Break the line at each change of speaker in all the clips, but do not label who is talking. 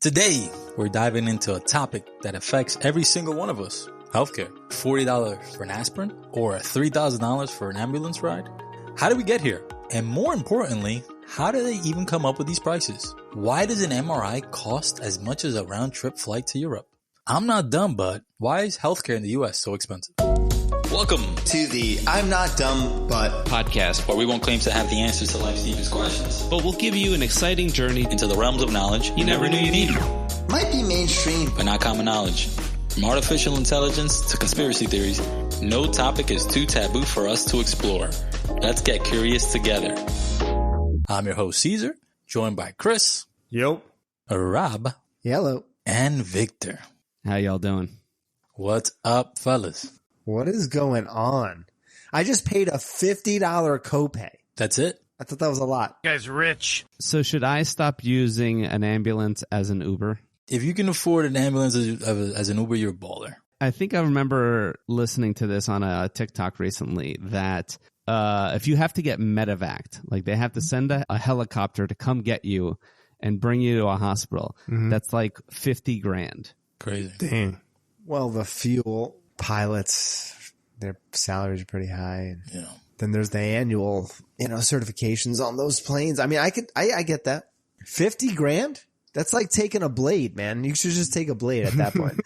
Today, we're diving into a topic that affects every single one of us. Healthcare. $40 for an aspirin or $3,000 for an ambulance ride? How did we get here? And more importantly, how do they even come up with these prices? Why does an MRI cost as much as a round-trip flight to Europe? I'm not dumb, but why is healthcare in the US so expensive? Welcome
to the I'm Not Dumb But
podcast, where we won't claim to have the answers to life's deepest questions,
but we'll give you an exciting journey
into the realms of knowledge you never knew you needed.
Might be mainstream,
but not common knowledge. From artificial intelligence to conspiracy theories, no topic is too taboo for us to explore. Let's get curious together. I'm your host, Caesar, joined by Chris.
Yep.
Rob.
Hello.
And Victor.
How y'all doing?
What's up, fellas?
What is going on? I just paid a $50 copay.
That's it?
I thought that was a lot.
You guys rich.
So should I stop using an ambulance as an Uber?
If you can afford an ambulance as an Uber, you're a baller.
I think I remember listening to this on a TikTok recently that if you have to get medevaced, like they have to send a helicopter to come get you and bring you to a hospital, that's like $50,000.
Crazy.
Dang.
Well, the fuel pilots, their salaries are pretty high. And
yeah.
Then there's the annual, certifications on those planes. I mean, I get that. $50,000? That's like taking a blade, man. You should just take a blade at that point.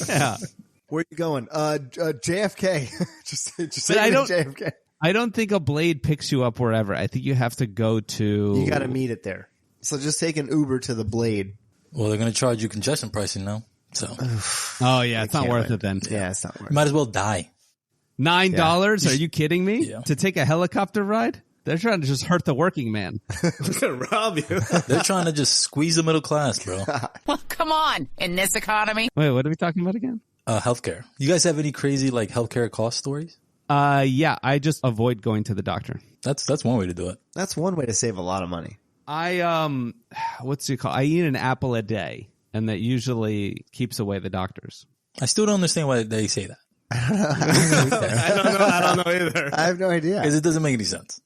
Yeah.
Where are you going? JFK. just
but
JFK.
I don't think a blade picks you up wherever. I think you have to go to...
You got to meet it there. So just take an Uber to the blade.
Well, they're going to charge you congestion pricing now. So.
Oh, yeah. It's not worth it then.
Yeah, it's not worth it.
You might as well die.
$9? Yeah. Are you kidding me?
Yeah.
To take a helicopter ride? They're trying to just hurt the working man.
They're going to rob you.
They're trying to just squeeze the middle class, bro.
Well, come on. In this economy.
Wait, what are we talking about again?
Healthcare. You guys have any crazy healthcare cost stories?
Yeah, I just avoid going to the doctor.
That's one way to do it.
That's one way to save a lot of money.
I I eat an apple a day, and that usually keeps away the doctors.
I still don't understand why they say that.
I don't know either.
I have no idea.
Because it doesn't make any sense.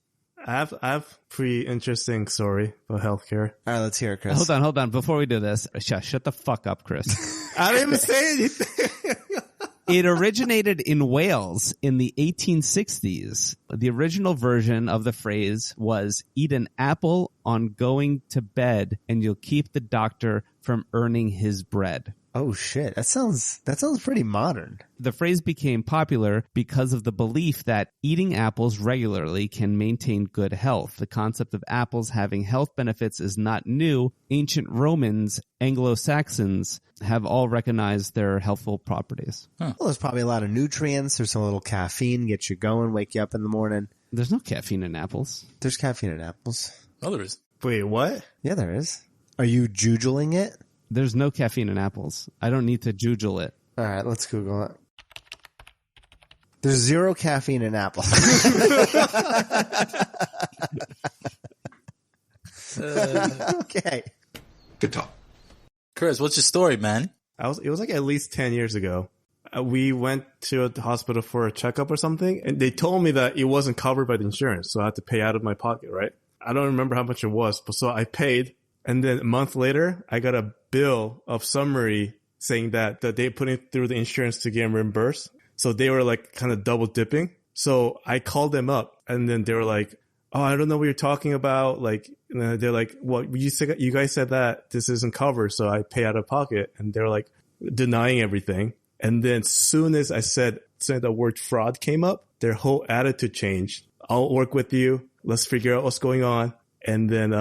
I have pretty interesting story about healthcare.
All right, let's hear it, Chris.
Hold on. Before we do this, shut the fuck up, Chris.
I didn't say anything.
It originated in Wales in the 1860s. The original version of the phrase was, eat an apple on going to bed and you'll keep the doctor from earning his bread.
Oh shit. That sounds pretty modern.
The phrase became popular because of the belief that eating apples regularly can maintain good health. The concept of apples having health benefits is not new. Ancient Romans, Anglo-Saxons have all recognized their healthful properties.
Well, there's probably a lot of nutrients. There's some little caffeine, get you going, wake you up in the morning.
There's no caffeine in apples.
There's caffeine in apples.
Oh, there is.
Wait, what?
Yeah, there is. Are you jujling it?
There's no caffeine in apples. I don't need to jujule it.
All right, let's Google it. There's 0 caffeine in apples. Okay.
Good talk.
Chris, what's your story, man?
It was like at least 10 years ago. We went to the hospital for a checkup or something, and they told me that it wasn't covered by the insurance, so I had to pay out of my pocket, right? I don't remember how much it was, but so I paid, and then a month later, I got a bill of summary saying that they put it through the insurance to get reimbursed. So they were like kind of double dipping. So I called them up, and then they were like, oh, I don't know what you're talking about. Like, they're like, well, you guys said that this isn't covered, so I pay out of pocket. And they're like denying everything. And then soon as I said the word fraud came up, their whole attitude changed. I'll work with you. Let's figure out what's going on. And then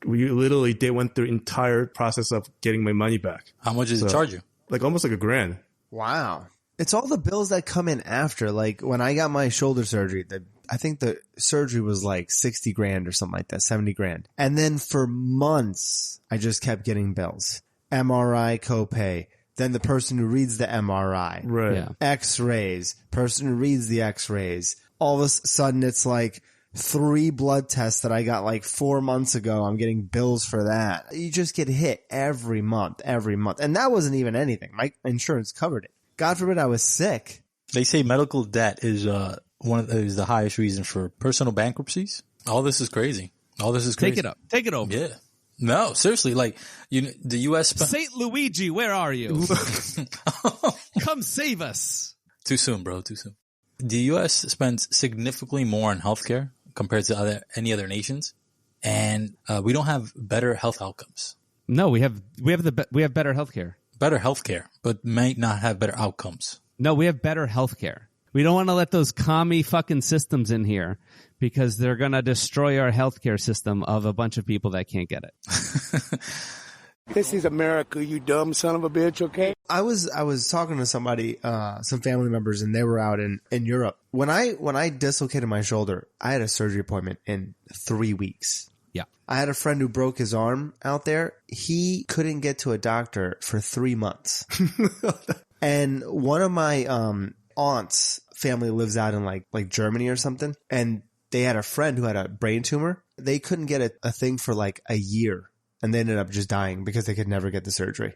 they went through the entire process of getting my money back.
How much does it charge you?
Like almost like $1,000.
Wow. It's all the bills that come in after. Like when I got my shoulder surgery, I think the surgery was like $60,000 or something like that, $70,000. And then for months, I just kept getting bills. MRI copay. Then the person who reads the MRI.
Right.
Yeah.
X-rays. Person who reads the X-rays. All of a sudden, it's like 3 blood tests that I got like 4 months ago. I'm getting bills for that. You just get hit every month. And that wasn't even anything. My insurance covered it. God forbid I was sick.
They say medical debt is is the highest reason for personal bankruptcies. All this is crazy.
Take it up. Take it over.
Yeah. No, seriously, like the U.S.
Saint Luigi, where are you? Come save us.
Too soon, bro. Too soon. The U.S. spends significantly more on healthcare compared to any other nations, and we don't have better health outcomes.
No, we have better healthcare.
Better healthcare, but might not have better outcomes.
No, we have better healthcare. We don't want to let those commie fucking systems in here because they're going to destroy our healthcare system of a bunch of people that can't get it.
This is America, you dumb son of a bitch, okay?
I was talking to somebody, some family members, and they were out in Europe. When I dislocated my shoulder, I had a surgery appointment in 3 weeks.
Yeah.
I had a friend who broke his arm out there. He couldn't get to a doctor for 3 months. And one of my aunt's family lives out in like Germany or something, and they had a friend who had a brain tumor. They couldn't get a thing for like a year, and they ended up just dying because they could never get the surgery.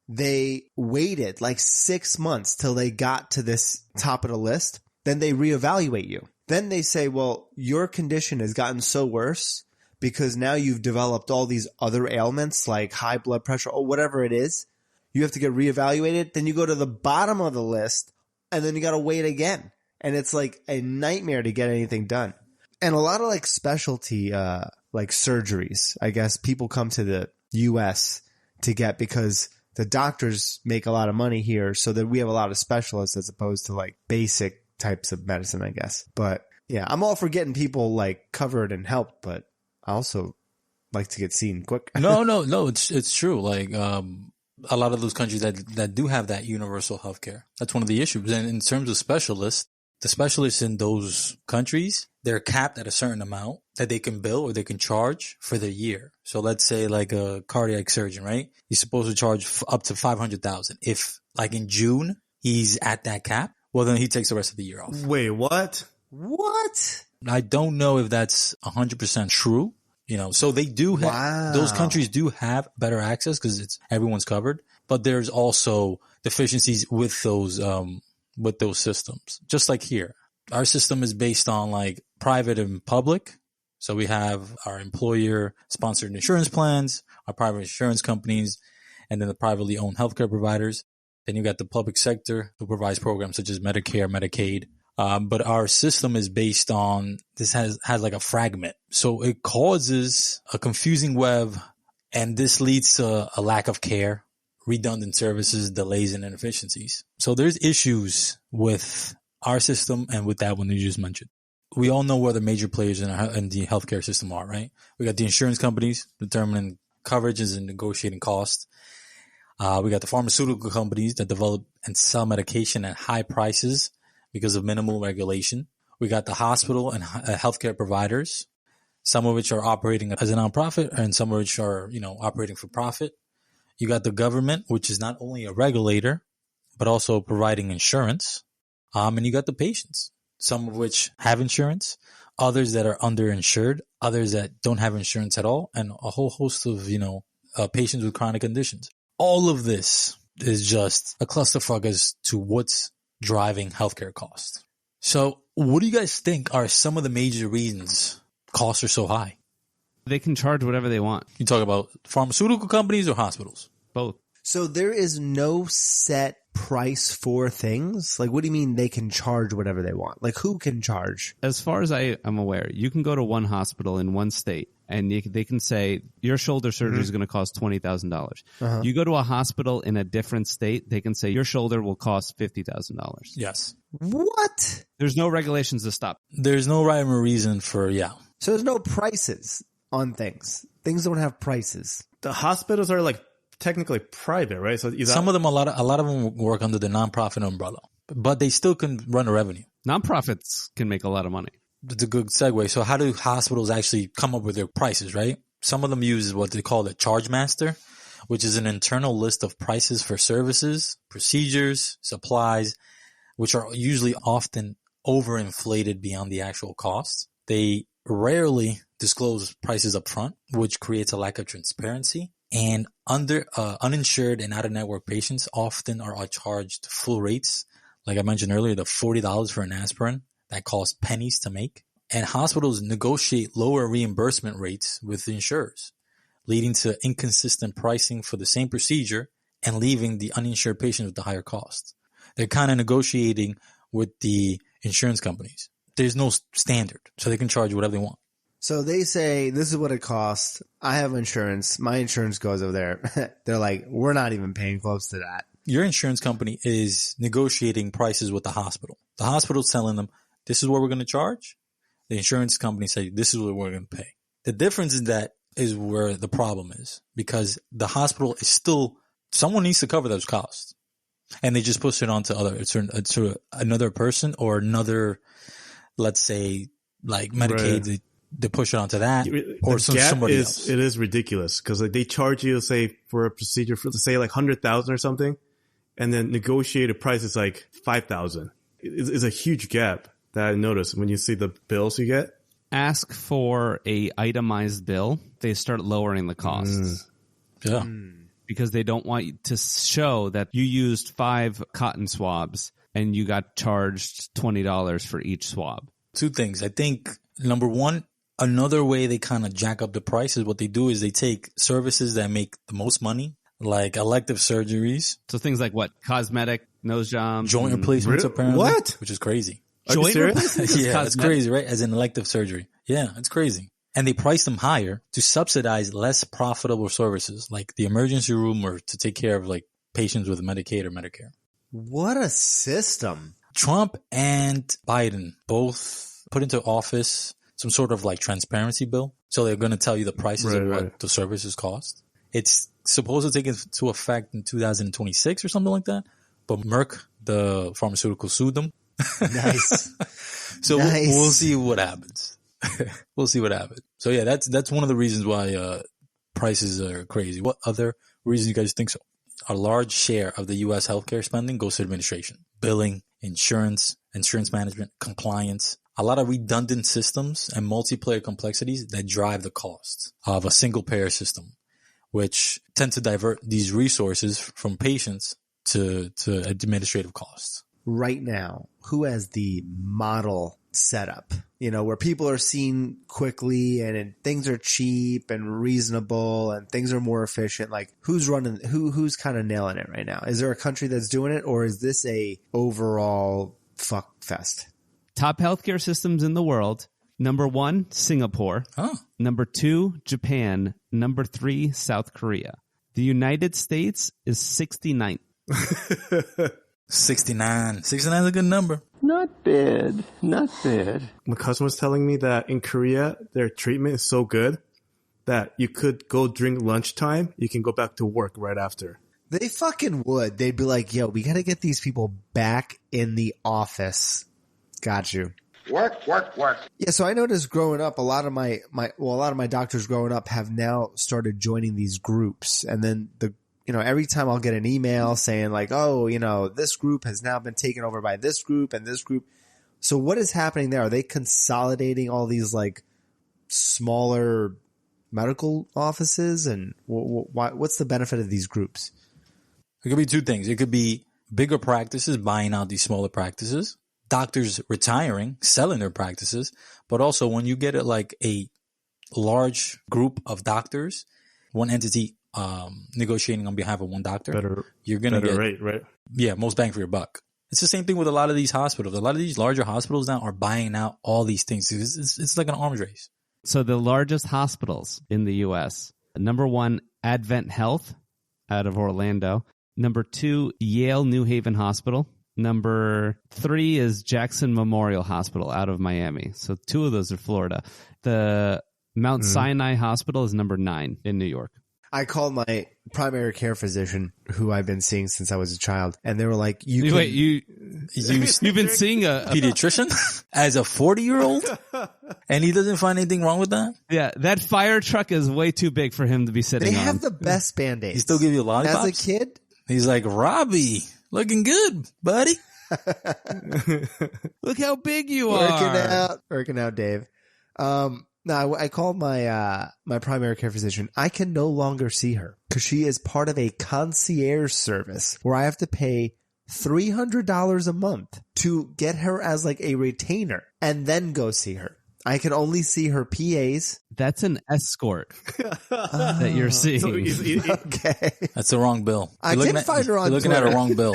They waited like 6 months till they got to this top of the list. Then they reevaluate you. Then they say, well, your condition has gotten so worse because now you've developed all these other ailments like high blood pressure or whatever it is. You have to get reevaluated. Then you go to the bottom of the list, and then you got to wait again. And it's like a nightmare to get anything done. And a lot of like specialty, like surgeries, I guess people come to the US to get because the doctors make a lot of money here. So that we have a lot of specialists as opposed to like basic types of medicine, I guess. But yeah, I'm all for getting people like covered and helped, but I also like to get seen quick.
No, it's true. Like, a lot of those countries that do have that universal healthcare, that's one of the issues. And in terms of specialists, the specialists in those countries, they're capped at a certain amount that they can bill or they can charge for the year. So let's say like a cardiac surgeon, right? He's supposed to charge up to $500,000. If like in June, he's at that cap, well, then he takes the rest of the year off.
Wait, what?
What?
I don't know if that's 100% true. So they do have, those countries do have better access because everyone's covered, but there's also deficiencies with those systems. Just like here, our system is based on like private and public. So we have our employer sponsored insurance plans, our private insurance companies, and then the privately owned healthcare providers. Then you got the public sector who provides programs such as Medicare, Medicaid. But our system is based on, this has like a fragment. So it causes a confusing web, and this leads to a lack of care, redundant services, delays, and inefficiencies. So there's issues with our system and with that one you just mentioned. We all know where the major players in the healthcare system are, right? We got the insurance companies determining coverages and negotiating costs. We got the pharmaceutical companies that develop and sell medication at high prices because of minimal regulation. We got the hospital and healthcare providers, some of which are operating as a nonprofit and some of which are, operating for profit. You got the government, which is not only a regulator, but also providing insurance. And you got the patients, some of which have insurance, others that are underinsured, others that don't have insurance at all, and a whole host of, patients with chronic conditions. All of this is just a clusterfuck as to what's driving healthcare costs. So what do you guys think are some of the major reasons costs are so high?
They can charge whatever they want.
You talk about pharmaceutical companies or hospitals?
Both.
So there is no set price for things? Like, what do you mean they can charge whatever they want? Like, who can charge?
As far as I am aware, you can go to one hospital in one state and they can say your shoulder surgery is going to cost $20,000. You go to a hospital in a different state, they can say your shoulder will cost $50,000.
Yes.
What?
There's no regulations to stop.
There's no rhyme or reason for,
So there's no prices on things. Things don't have prices.
The hospitals are like technically private, right? So
some of them, a lot of them work under the nonprofit umbrella, but they still can run a revenue.
Nonprofits can make a lot of money.
It's a good segue. So how do hospitals actually come up with their prices, right? Some of them use what they call the charge master, which is an internal list of prices for services, procedures, supplies, which are usually often overinflated beyond the actual cost. They rarely disclose prices up front, which creates a lack of transparency. And uninsured and out-of-network patients often are charged full rates. Like I mentioned earlier, the $40 for an aspirin that costs pennies to make. And hospitals negotiate lower reimbursement rates with insurers, leading to inconsistent pricing for the same procedure and leaving the uninsured patient with the higher cost. They're kind of negotiating with the insurance companies. There's no standard, so they can charge whatever they want.
So they say, this is what it costs. I have insurance. My insurance goes over there. They're like, we're not even paying close to that.
Your insurance company is negotiating prices with the hospital. The hospital's telling them, this is what we're going to charge. The insurance company say, this is what we're going to pay. The difference is where the problem is, because the hospital is still, someone needs to cover those costs. And they just push it on to another person or another, let's say, like Medicaid.
Right.
They push it onto that or somebody else.
It is ridiculous because they charge you, say, for a procedure for, say, like 100,000 or something, and then negotiated price is like 5,000. It's a huge gap that I noticed when you see the bills you get.
Ask for a itemized bill. They start lowering the costs.
Yeah.
Because they don't want you to show that you used 5 cotton swabs and you got charged $20 for each swab.
Two things. I think, number one, another way they kind of jack up the price is what they do is they take services that make the most money, like elective surgeries.
So things like what? Cosmetic, nose jobs?
Joint replacements, apparently.
What?
Which is crazy.
Joint replacements?
Yeah, it's crazy, right? As an elective surgery. Yeah, it's crazy. And they price them higher to subsidize less profitable services like the emergency room or to take care of like patients with Medicaid or Medicare.
What a system.
Trump and Biden both put into office some sort of like transparency bill. So they're going to tell you the prices of what the services cost. It's supposed to take into effect in 2026 or something like that. But Merck, the pharmaceutical, sued them.
Nice.
So
Nice.
We'll see what happens. We'll see what happens. So yeah, that's one of the reasons why prices are crazy. What other reasons you guys think so? A large share of the U.S. healthcare spending goes to administration, billing, insurance management, compliance. A lot of redundant systems and multiplayer complexities that drive the cost of a single payer system, which tend to divert these resources from patients to administrative costs.
Right now, who has the model setup, where people are seen quickly and things are cheap and reasonable and things are more efficient? Like who's who's kind of nailing it right now? Is there a country that's doing it, or is this a overall fuck fest?
Top healthcare systems in the world. Number 1, Singapore.
Oh.
Number 2, Japan. Number 3, South Korea. The United States is 69th.
69. 69 is a good number.
Not bad. Not bad.
My cousin was telling me that in Korea, their treatment is so good that you could go drink lunchtime. You can go back to work right after.
They fucking would. They'd be like, yo, we got to get these people back in the office. Got you.
Work.
Yeah, so I noticed growing up, a lot of my doctors growing up have now started joining these groups. And then every time I'll get an email saying like, oh, this group has now been taken over by this group and this group. So what is happening there? Are they consolidating all these like smaller medical offices? And what's the benefit of these groups?
It could be two things. It could be bigger practices buying out these smaller practices, doctors retiring, selling their practices, but also when you get like a large group of doctors, one entity negotiating on behalf of one doctor, you're going to get
rate, right?
Yeah, most bang for your buck. It's the same thing with a lot of these hospitals. A lot of these larger hospitals now are buying out all these things. It's like an arms race.
So the largest hospitals in the U.S., number 1, Advent Health out of Orlando. Number 2, Yale New Haven Hospital. Number 3 is Jackson Memorial Hospital out of Miami. So 2 of those are Florida. The Mount Sinai Hospital is number 9 in New York.
I called my primary care physician, who I've been seeing since I was a child, and they were like,
you've been seeing a
pediatrician as a 40-year-old, and he doesn't find anything wrong with that?
Yeah, that fire truck is way too big for him to be sitting on.
They have the best Band-Aids.
He still give you lollipops?
As a kid?
He's like, Robbie, looking good, buddy.
Look how big you are.
Working out, Dave. No, I called my primary care physician. I can no longer see her because she is part of a concierge service where I have to pay $300 a month to get her as like a retainer and then go see her. I can only see her PAs.
That's an escort that you're seeing.
So
Okay.
That's the wrong bill.
I did find her on
You're looking at a
Twitter.
wrong bill.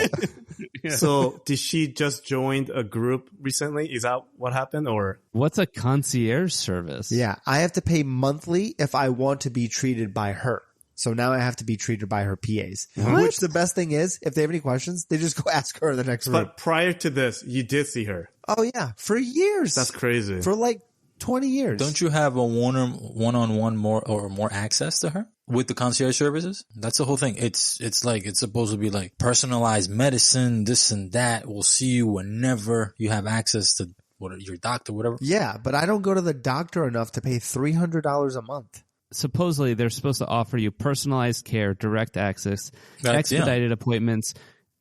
So did she just join a group recently? Is that what happened? Or
What's a concierge service?
Yeah, I have to pay monthly if I want to be treated by her. So now I have to be treated by her PAs.
What?
Which the best thing is, if they have any questions, they just go ask her in the next room.
but prior to this, you did see her.
Oh yeah, for years.
That's crazy.
For like 20 years.
Don't you have a one-on-one more access to her with the concierge services? That's the whole thing. It's like, it's supposed to be like personalized medicine, this and that. We'll see you whenever you have access to your doctor, whatever.
Yeah, but I don't go to the doctor enough to pay $300 a month.
Supposedly, they're supposed to offer you personalized care, direct access, expedited appointments,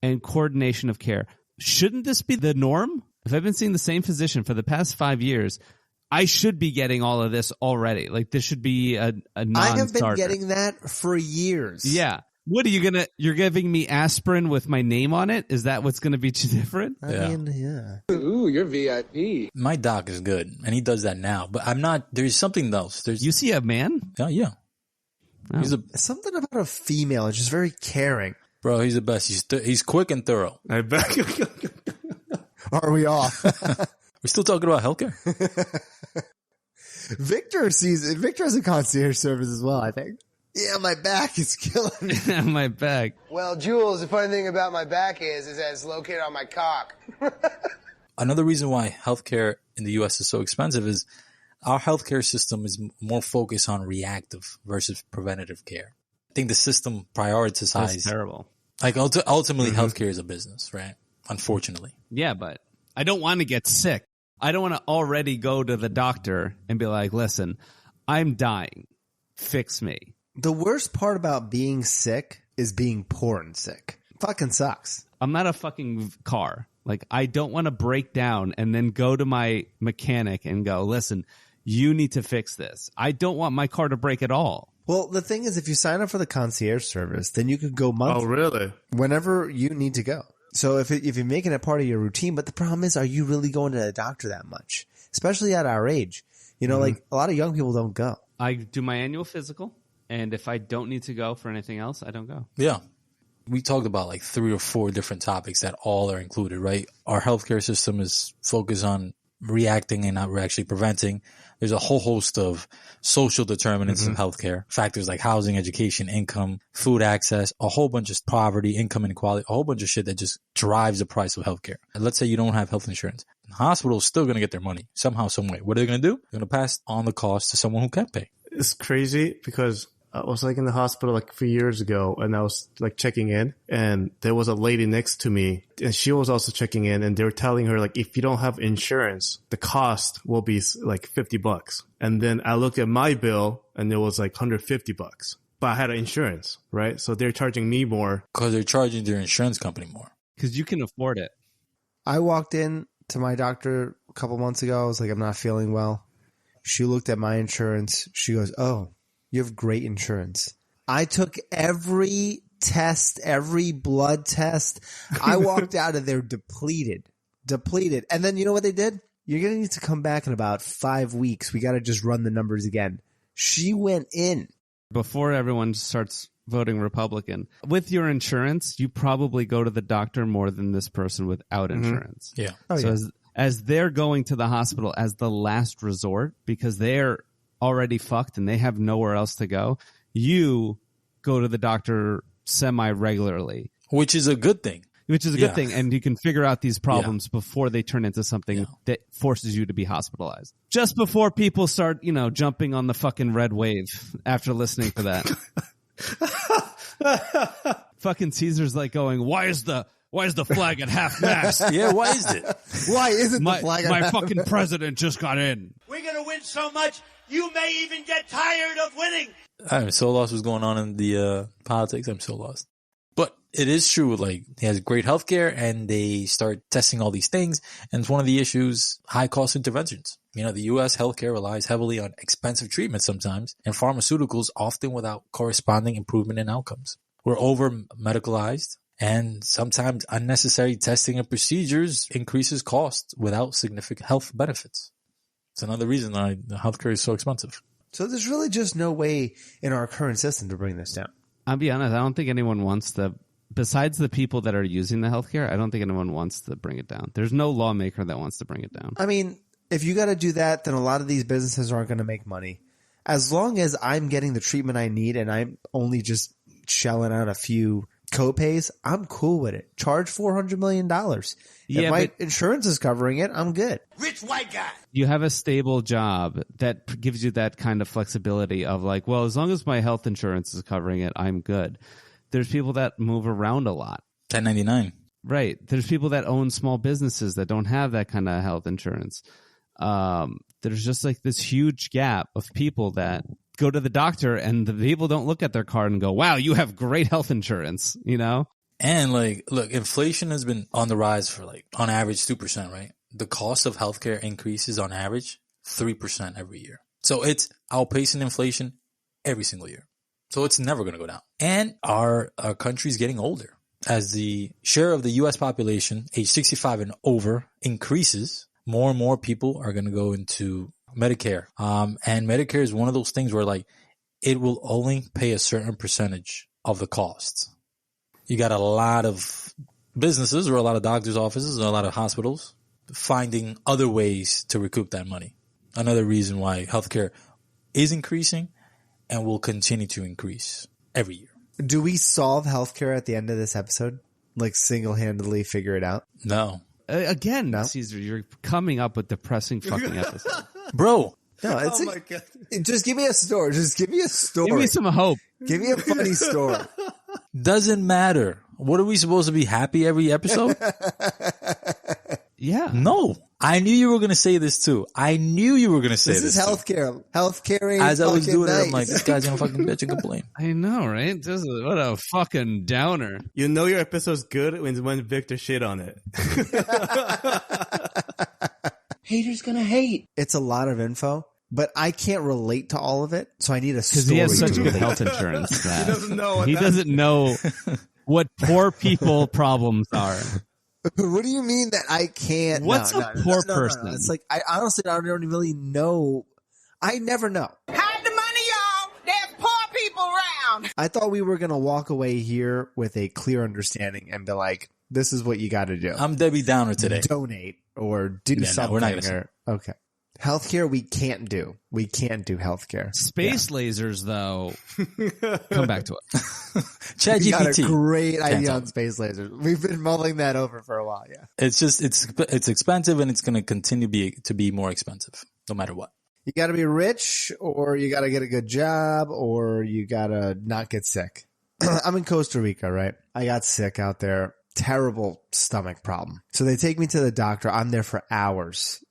and coordination of care. Shouldn't this be the norm? If I've been seeing the same physician for the past 5 years, I should be getting all of this already. Like, this should be a non-starter.
I have been getting that for years.
Yeah. What are you you're giving me aspirin with my name on it? Is that what's going to be different?
I mean, yeah.
Ooh, you're VIP.
My doc is good, and he does that now. But I'm not. There's something else.
You see a man?
Yeah.
Oh.
He's
Something about a female is just very caring.
bro. He's the best. He's quick and thorough.
I bet.
Are we off?
We're still talking about healthcare.
Victor has a concierge service as well, I think. Yeah, my back is killing me.
My bag.
Well, Jules, the funny thing about my back is that it's located on my cock.
Another reason why healthcare in the U.S. is so expensive is our healthcare system is more focused on reactive versus preventative care. I think the system prioritizes.
That's terrible.
Like ultimately, healthcare is a business, right? Unfortunately.
Yeah, but I don't want to get sick. I don't want to already go to the doctor and be like, listen, I'm dying. Fix me.
The worst part about being sick is being poor and sick. Fucking sucks.
I'm not a fucking car. Like, I don't want to break down and then go to my mechanic and go, listen, you need to fix this. I don't want my car to break at all.
Well, the thing is, if you sign up for the concierge service, then you could go monthly.
Oh, really?
Whenever you need to go. So if you're making it part of your routine, but the problem is, are you really going to the doctor that much? Especially at our age. You know, like a lot of young people don't go.
I do my annual physical, and if I don't need to go for anything else, I don't go.
Yeah. We talked about like 3 or 4 different topics that all are included, right? Our healthcare system is focused on reacting and not actually preventing. There's a whole host of social determinants in healthcare, factors like housing, education, income, food access, a whole bunch of poverty, income inequality, a whole bunch of shit that just drives the price of healthcare. And let's say you don't have health insurance. The hospital is still going to get their money somehow, some way. What are they going to do? They're going to pass on the cost to someone who can't pay.
It's crazy because I was like in the hospital like a few years ago and I was like checking in and there was a lady next to me and she was also checking in and they were telling her like, if you don't have insurance, the cost will be like $50. And then I looked at my bill and it was like $150, but I had insurance, right? So they're charging me more.
Because they're charging their insurance company more.
Because you can afford it.
I walked in to my doctor a couple months ago. I was like, I'm not feeling well. She looked at my insurance. She goes, oh, you have great insurance. I took every test, every blood test. I walked out of there depleted. And then you know what they did? You're going to need to come back in about 5 weeks. We got to just run the numbers again. She went in.
Before everyone starts voting Republican, with your insurance, you probably go to the doctor more than this person without insurance.
Yeah.
Oh,
So
yeah.
as they're going to the hospital as the last resort because they're already fucked and they have nowhere else to go, you go to the doctor semi-regularly.
Which is a good thing.
Which is a good thing, and you can figure out these problems before they turn into something that forces you to be hospitalized. Just before people start, jumping on the fucking red wave after listening to that. Fucking Caesar's like going, why is the flag at half mast?
Yeah, why is it?
Why isn't the flag on
my
half
fucking president just got in.
We're going to win so much, you may even get tired of winning.
I'm so lost what's going on in the politics. I'm so lost. But it is true, like, he has great healthcare and they start testing all these things. And it's one of the issues, high cost interventions. The U.S. healthcare relies heavily on expensive treatment sometimes and pharmaceuticals often without corresponding improvement in outcomes. We're over medicalized and sometimes unnecessary testing and procedures increases cost without significant health benefits. It's another reason why the healthcare is so expensive.
So there's really just no way in our current system to bring this down.
I'll be honest, I don't think anyone wants to, besides the people that are using the healthcare, I don't think anyone wants to bring it down. There's no lawmaker that wants to bring it down.
I mean, if you got to do that, then a lot of these businesses aren't going to make money. As long as I'm getting the treatment I need and I'm only just shelling out a few copays, I'm cool with it. Charge $400 million.
Yeah,
if my
but
insurance is covering it, I'm good.
Rich white guy.
you have a stable job that gives you that kind of flexibility of like, well, as long as my health insurance is covering it, I'm good. There's people that move around a lot.
1099.
Right. There's people that own small businesses that don't have that kind of health insurance. There's just like this huge gap of people that go to the doctor and the people don't look at their card and go, wow, you have great health insurance, you know?
And like, look, inflation has been on the rise for like on average 2%, right? The cost of healthcare increases on average 3% every year. So it's outpacing inflation every single year. So it's never going to go down. And our country's getting older. As the share of the U.S. population, age 65 and over, increases, more and more people are going to go into Medicare. And Medicare is one of those things where like it will only pay a certain percentage of the costs. You got a lot of businesses or a lot of doctors' offices or a lot of hospitals finding other ways to recoup that money. Another reason why healthcare is increasing and will continue to increase every year.
Do we solve healthcare at the end of this episode? Like single-handedly figure it out?
No.
Again, no? Caesar, you're coming up with depressing fucking episodes.
Bro.
No, it's
my God.
Just give me a story. Just give me a story.
Give me some hope.
Give me a funny story.
Doesn't matter. What are we supposed to be happy every episode?
Yeah.
No. I knew you were going to say this too. I knew you were going to say this.
This is healthcare. Healthcare ain't
As I was doing
nice.
it, I'm like, this guy's going to fucking bitch and complain.
I know, right? What a fucking downer.
You know your episode's good when Victor shit on it.
Haters gonna hate.
It's a lot of info, but I can't relate to all of it, so I need a story.
Because he has such
to
good
relate.
health insurance. That
He doesn't know what
he
that-
doesn't know what poor people problems are.
What do you mean that I can't?
What's a poor person?
It's like, I honestly don't really know. I never know.
Hide the money, y'all. There's poor people around.
I thought we were going to walk away here with a clear understanding and be like, this is what you got to do.
I'm Debbie Downer today.
Donate or do something.
we're not gonna
Okay. Healthcare we can't do. We can't do healthcare.
Space lasers, though, come back to it.
You got a
ChatGPT.
great idea
tell.
on space lasers. We've been mulling that over for a while, yeah.
It's just, it's expensive and it's going to continue to be more expensive no matter what.
You got to be rich, or you got to get a good job, or you got to not get sick. I'm in Costa Rica, right? I got sick out there. Terrible stomach problem. So they take me to the doctor. I'm there for hours.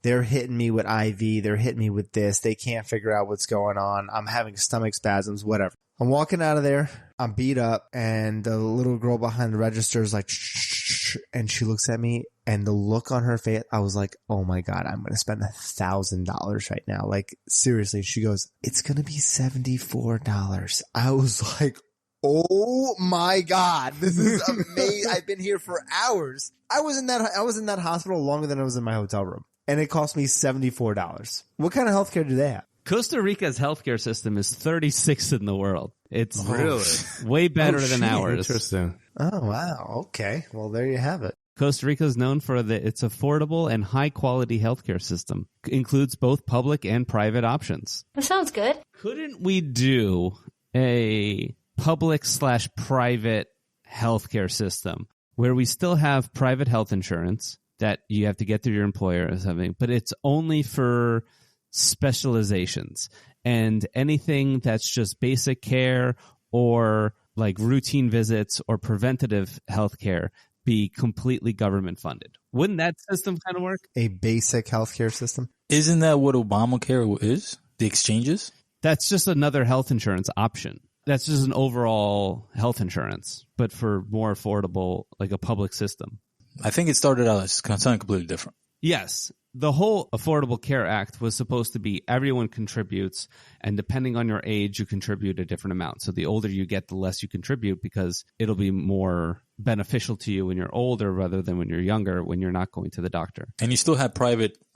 They're hitting me with IV. They're hitting me with this. They can't figure out what's going on. I'm having stomach spasms, whatever. I'm walking out of there. I'm beat up. And the little girl behind the register is like, shh, and she looks at me, and the look on her face, I was like, oh my God, I'm going to spend $1,000 right now. Like, seriously. She goes, it's going to be $74. I was like, oh my God, this is amazing. I've been here for hours. I was in that hospital longer than I was in my hotel room, and it cost me $74. What kind of healthcare do they have?
Costa Rica's healthcare system is 36th in the world. It's
Really?
way better than ours.
Interesting.
Oh, wow. Okay. Well, there you have it.
Costa Rica is known for its affordable and high-quality healthcare system. Includes both public and private options.
That sounds good.
Couldn't we do a public/private healthcare system where we still have private health insurance that you have to get through your employer or something, but it's only for specializations, and anything that's just basic care or like routine visits or preventative healthcare be completely government funded? Wouldn't that system kind of work?
A basic healthcare system?
Isn't that what Obamacare is? The exchanges?
That's just another health insurance option. That's just an overall health insurance, but for more affordable, like a public system.
I think it started out as something completely different.
Yes. The whole Affordable Care Act was supposed to be everyone contributes, and depending on your age, you contribute a different amount. So the older you get, the less you contribute, because it'll be more beneficial to you when you're older rather than when you're younger, when you're not going to the doctor.
And you still had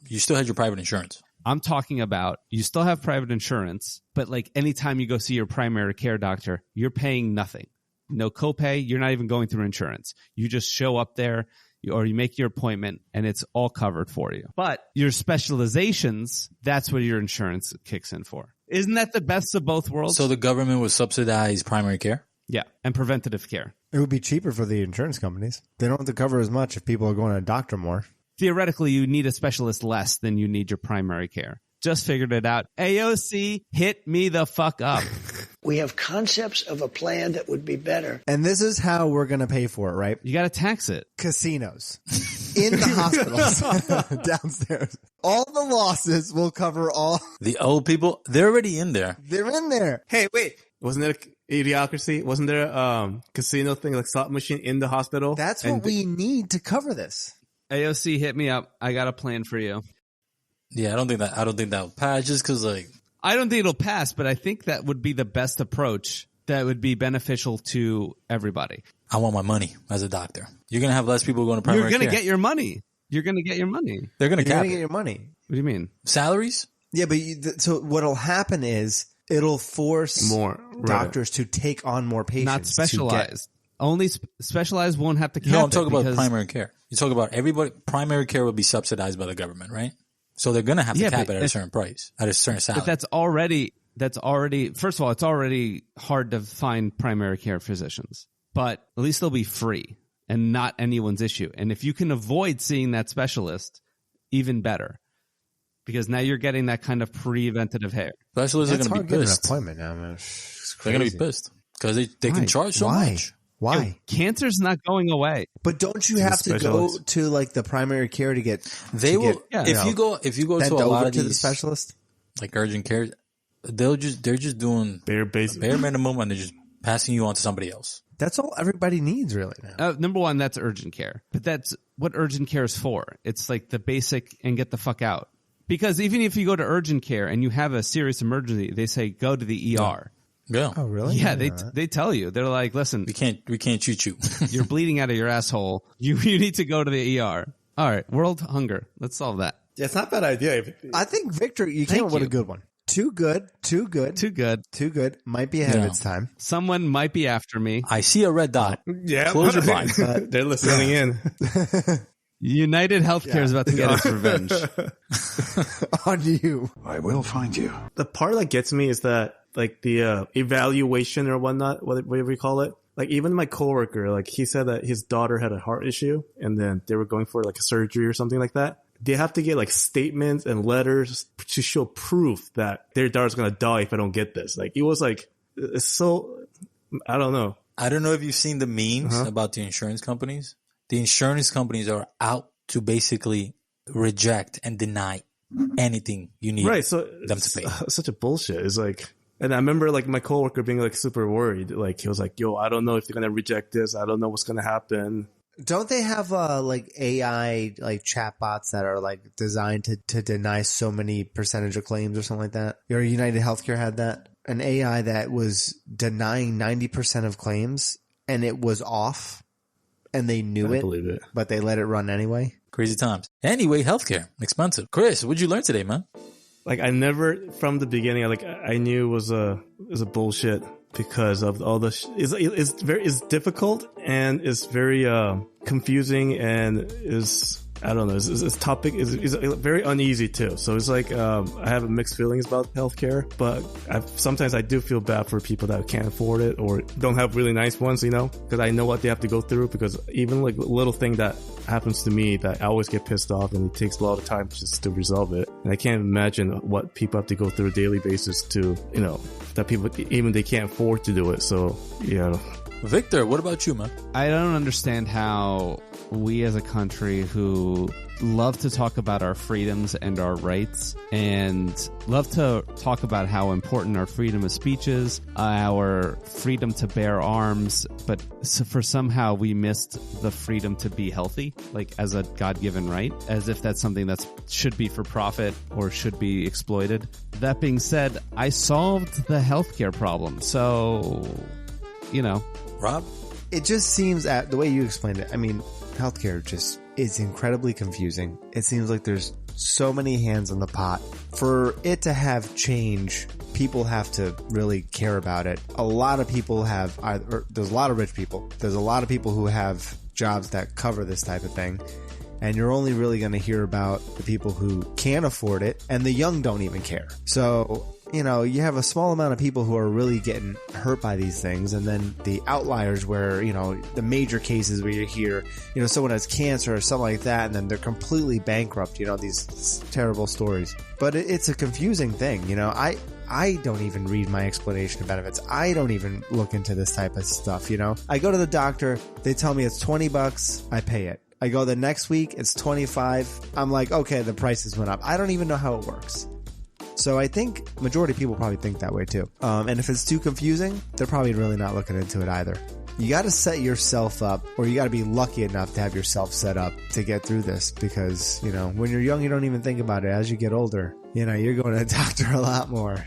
your private insurance.
I'm talking about you still have private insurance, but like anytime you go see your primary care doctor, you're paying nothing. No copay. You're not even going through insurance. You just show up there, or you make your appointment, and it's all covered for you. But your specializations, that's what your insurance kicks in for. Isn't that the best of both worlds?
So the government would subsidize primary care?
Yeah, and preventative care.
It would be cheaper for the insurance companies. They don't have to cover as much if people are going to a doctor more.
Theoretically, you need a specialist less than you need your primary care. Just figured it out. AOC, hit me the fuck up.
We have concepts of a plan that would be better.
And this is how we're going to pay for it, right?
You got to tax it.
Casinos. In the hospitals. Downstairs. All the losses will cover all.
The old people, they're already in there.
They're in there.
Hey, wait. Wasn't there idiocracy? Wasn't there a casino thing, like slot machine in the hospital?
That's what we need to cover this.
AOC, hit me up. I got a plan for you.
Yeah, I don't think that will pass, just because, like,
I don't think it'll pass, but I think that would be the best approach that would be beneficial to everybody.
I want my money as a doctor. You're going to have less people going to primary care.
You're going to get your money. You're going to get your money.
They're going to cap
get
it.
your money.
What do you mean?
Salaries?
Yeah, but so what'll happen is it'll force
more
doctors to take on more patients.
Not specialized. Only specialized won't have to cap
No, I'm talking
it
about primary care. You talk about everybody. Primary care will be subsidized by the government, right? So they're going to have to cap it at a certain price, at a certain salary.
But that's already, first of all, it's already hard to find primary care physicians, but at least they'll be free and not anyone's issue. And if you can avoid seeing that specialist, even better, because now you're getting that kind of preventative care.
Specialists are going to be pissed.
An appointment now, man.
They're going to be pissed because they can charge so much.
Why?
Yo, cancer's not going away.
But don't you have to go to like the primary care to get?
If you go to a lot of these
the specialist,
like urgent care, they're just doing bare minimum, and they're just passing you on to somebody else.
That's all everybody needs, really. Now.
Number one, that's urgent care, but that's what urgent care is for. It's like the basic and get the fuck out. Because even if you go to urgent care and you have a serious emergency, they say go to the ER.
Yeah.
Oh, really?
Yeah, they tell you. They're like, listen,
we can't shoot you.
You're bleeding out of your asshole. You need to go to the ER. All right, world hunger. Let's solve that.
Yeah, it's not a bad idea.
I think, Victor, you came up with a good one. Too good. Might be ahead of its time.
Someone might be after me.
I see a red dot.
Yeah.
Close your blinds.
They're listening in.
United Healthcare is about to get its revenge.
On you.
I will find you.
The part that gets me is that, like, the evaluation or whatnot, whatever you call it. Like, even my coworker, like, he said that his daughter had a heart issue, and then they were going for, like, a surgery or something like that. They have to get, like, statements and letters to show proof that their daughter's gonna die if I don't get this. Like, it was, like, it's so, I don't know.
I don't know if you've seen the memes about the insurance companies. The insurance companies are out to basically reject and deny anything you need them to pay.
Such a bullshit. It's like, and I remember, like, my coworker being, like, super worried. Like, he was like, yo, I don't know if they're going to reject this. I don't know what's going to happen.
Don't they have, like, AI, like, chatbots that are, like, designed to deny so many percentage of claims or something like that? Your United Healthcare had that? An AI that was denying 90% of claims, and it was off. And they knew it,
believe it,
but they let it run anyway.
Crazy times. Anyway, healthcare, expensive. Chris, what'd you learn today, man?
Like, I never, from the beginning, I knew it was a bullshit because of all the, it's difficult and it's very, confusing and is, I don't know, this topic is very uneasy too. So it's like, I have mixed feelings about healthcare, but sometimes I do feel bad for people that can't afford it or don't have really nice ones, you know, because I know what they have to go through, because even like a little thing that happens to me that I always get pissed off, and it takes a lot of time just to resolve it. And I can't imagine what people have to go through on a daily basis to, you know, that people, even they can't afford to do it. So, yeah,
Victor, what about you, man?
I don't understand how we as a country who love to talk about our freedoms and our rights and love to talk about how important our freedom of speech is, our freedom to bear arms, but for somehow we missed the freedom to be healthy, like as a God-given right, as if that's something that should be for profit or should be exploited. That being said, I solved the healthcare problem. So, you know.
Rob?
It just seems, the way you explained it, I mean, healthcare just is incredibly confusing. It seems like there's so many hands on the pot. For it to have change, people have to really care about it. A lot of people have, there's a lot of rich people. There's a lot of people who have jobs that cover this type of thing. And you're only really going to hear about the people who can't afford it, and the young don't even care. So, you know, you have a small amount of people who are really getting hurt by these things, and then the outliers where, you know, the major cases where you hear, you know, someone has cancer or something like that, and then they're completely bankrupt, you know, these terrible stories. But it's a confusing thing, you know. I don't even read my explanation of benefits. I don't even look into this type of stuff, you know. I go to the doctor, they tell me it's $20, I pay it. I go the next week, it's $25. I'm like, okay, the prices went up. I don't even know how it works. So I think majority of people probably think that way too. And if it's too confusing, they're probably really not looking into it either. You got to set yourself up, or you got to be lucky enough to have yourself set up to get through this, because, you know, when you're young, you don't even think about it. As you get older, you know, you're going to the doctor a lot more.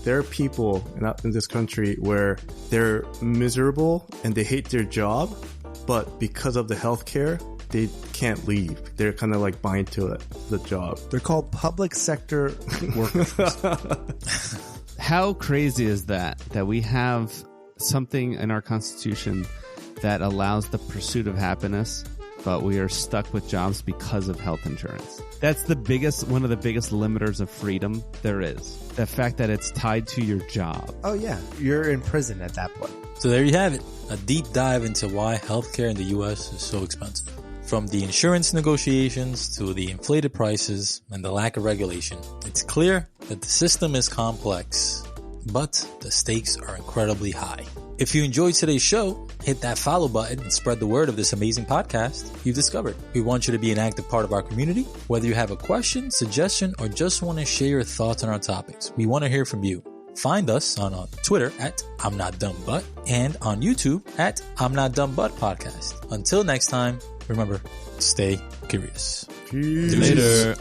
There are people in this country where they're miserable and they hate their job, but because of the healthcare, they can't leave. They're kind of like bind to the job.
They're called public sector workers.
How crazy is that we have something in our Constitution that allows the pursuit of happiness, but we are stuck with jobs because of health insurance? That's one of the biggest limiters of freedom there is. The fact that it's tied to your job.
Oh yeah, you're in prison at that point.
So there you have it. A deep dive into why healthcare in the U.S. is so expensive. From the insurance negotiations to the inflated prices and the lack of regulation, it's clear that the system is complex, but the stakes are incredibly high. If you enjoyed today's show, hit that follow button and spread the word of this amazing podcast you've discovered. We want you to be an active part of our community. Whether you have a question, suggestion, or just want to share your thoughts on our topics, we want to hear from you. Find us on Twitter at I'm Not Dumb But and on YouTube at I'm Not Dumb But Podcast. Until next time, remember, stay curious.
Peace.
Later.